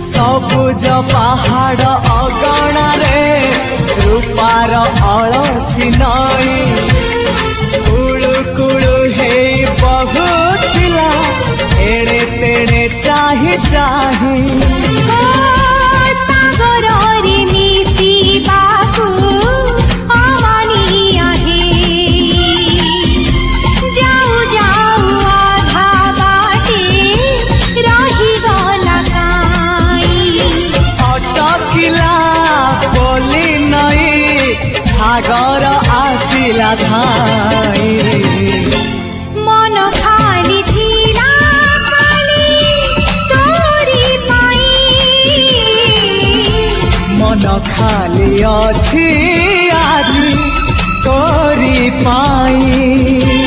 सबुज पहाड़ अगणा रे रूपार अलसी नई कुळु कुळु हे बहुथिला एड़े तेड़े चाही चाही सागर आसिला धाई मन खाली थिला खाली तोरी पाई मन खाली अछि आज तोरी पाई।